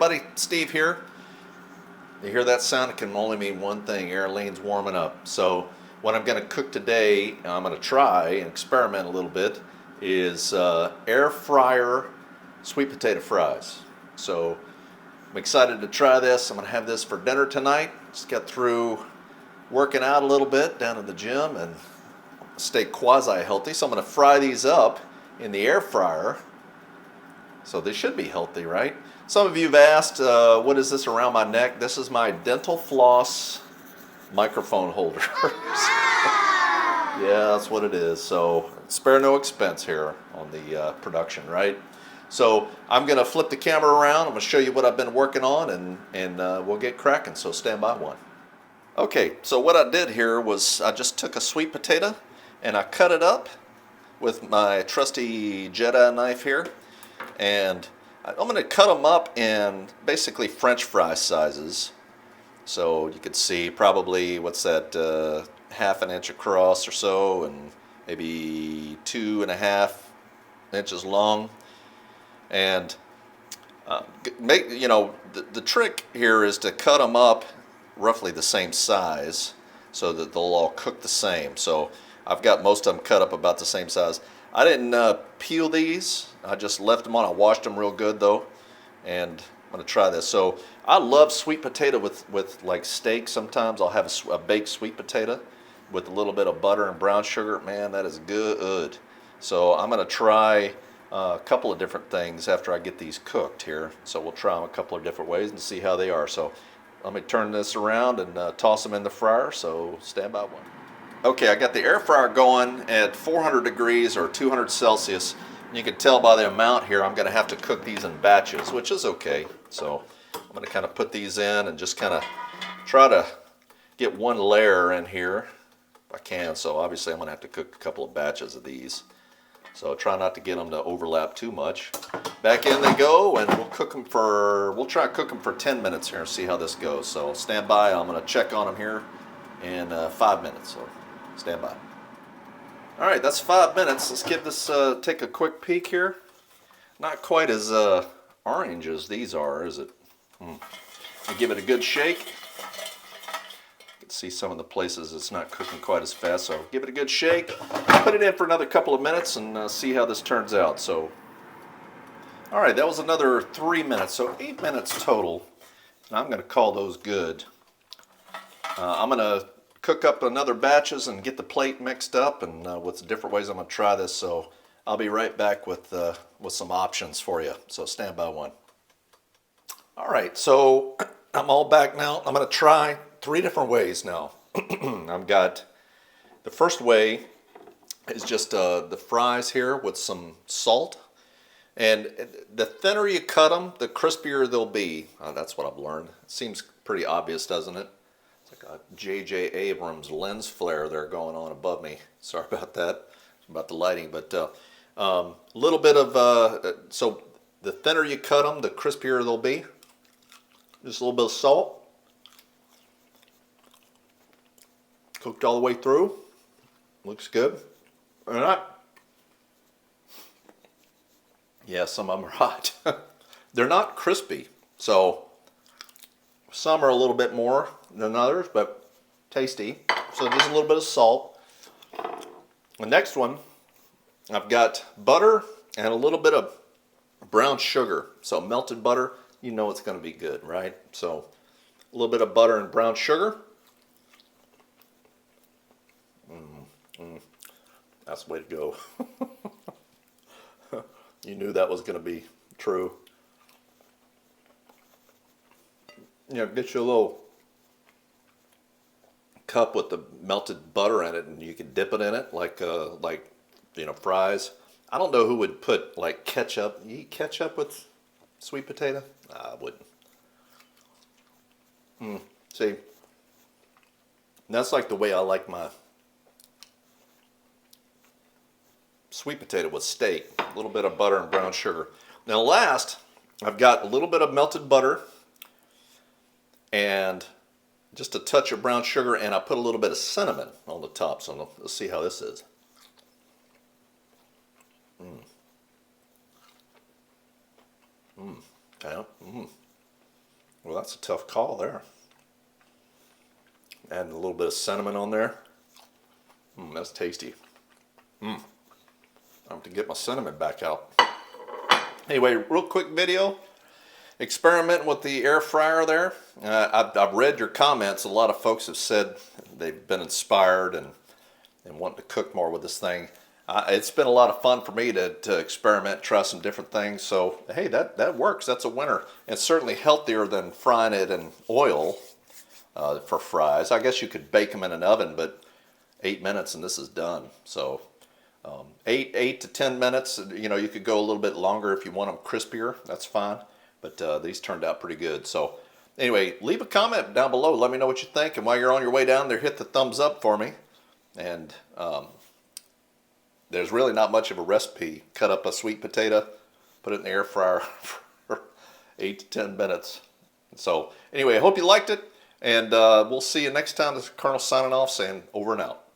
everybody, Steve here. You hear that sound? It can only mean one thing. Arlene's warming up. So what I'm going to cook today, I'm going to try and experiment a little bit, is air fryer sweet potato fries. So I'm excited to try this. I'm going to have this for dinner tonight. Just got through working out a little bit down in the gym and stay quasi-healthy. So I'm going to fry these up in the air fryer. So they should be healthy, right? Some of you have asked, what is this around my neck? This is my dental floss microphone holder. Yeah, that's what it is. So spare no expense here on the production, right? So I'm going to flip the camera around. I'm going to show you what I've been working on, and we'll get cracking. So stand by one. Okay, so what I did here was I just took a sweet potato and I cut it up with my trusty Jedi knife here. And I'm going to cut them up in basically French fry sizes. So you could see probably, what's that, half an inch across or so, and maybe 2.5 inches long. And the trick here is to cut them up roughly the same size so that they'll all cook the same. So I've got most of them cut up about the same size. I didn't peel these. I just left them on. I washed them real good though, and I'm going to try this. So I love sweet potato with like steak. Sometimes I'll have a baked sweet potato with a little bit of butter and brown sugar. Man, that is good. So I'm going to try a couple of different things after I get these cooked here. So we'll try them a couple of different ways and see how they are. So let me turn this around and toss them in the fryer. So stand by one. Okay, I got the air fryer going at 400 degrees or 200 Celsius. You can tell by the amount here I'm going to have to cook these in batches, which is okay. So I'm going to kind of put these in and just kind of try to get one layer in here if I can. So obviously I'm going to have to cook a couple of batches of these. So try not to get them to overlap too much. Back in they go, and we'll try to cook them for 10 minutes here and see how this goes. So stand by. I'm going to check on them here in 5 minutes. So stand by. All right, that's 5 minutes. Let's give this take a quick peek here. Not quite as orange as these are, is it? I give it a good shake. You can see some of the places it's not cooking quite as fast, so give it a good shake. Put it in for another couple of minutes and see how this turns out. So, all right, that was another 3 minutes, so 8 minutes total. And I'm going to call those good. I'm going to cook up another batches and get the plate mixed up, and with the different ways I'm going to try this. So I'll be right back with some options for you. So stand by one. All right, so I'm all back now. I'm going to try 3 different ways now. I've got the first way is just the fries here with some salt. And the thinner you cut them, the crispier they'll be. That's what I've learned. It seems pretty obvious, doesn't it? It's like a J.J. Abrams lens flare there going on above me. Sorry about that, about the lighting. But a little bit of, so the thinner you cut them, the crispier they'll be. Just a little bit of salt. Cooked all the way through. Looks good. They're not. Yeah, some of them are hot. They're not crispy. So some are a little bit more than others, but tasty. So just a little bit of salt. The next one, I've got butter and a little bit of brown sugar. So melted butter, you know it's going to be good, right? So a little bit of butter and brown sugar. That's the way to go. You knew that was going to be true. Get you a little cup with the melted butter in it, and you can dip it in it like fries. I don't know who would put like ketchup. You eat ketchup with sweet potato? I wouldn't. See, that's like the way I like my sweet potato with steak. A little bit of butter and brown sugar. Now last, I've got a little bit of melted butter and just a touch of brown sugar, and I put a little bit of cinnamon on the top. So let's see how this is. that's a tough call there. Adding a little bit of cinnamon on there. That's tasty. I have to get my cinnamon back out. Anyway, real quick video. Experimenting with the air fryer there. I've read your comments. A lot of folks have said they've been inspired and wanting to cook more with this thing. It's been a lot of fun for me to experiment, try some different things. So, hey, that works. That's a winner. And it's certainly healthier than frying it in oil for fries. I guess you could bake them in an oven, but 8 minutes and this is done. So, 8 to 10 minutes. You know, you could go a little bit longer if you want them crispier. That's fine. But these turned out pretty good. So, anyway, leave a comment down below. Let me know what you think. And while you're on your way down there, hit the thumbs up for me. And there's really not much of a recipe. Cut up a sweet potato, put it in the air fryer for 8 to 10 minutes. So anyway, I hope you liked it, and we'll see you next time. This is Colonel signing off, saying over and out.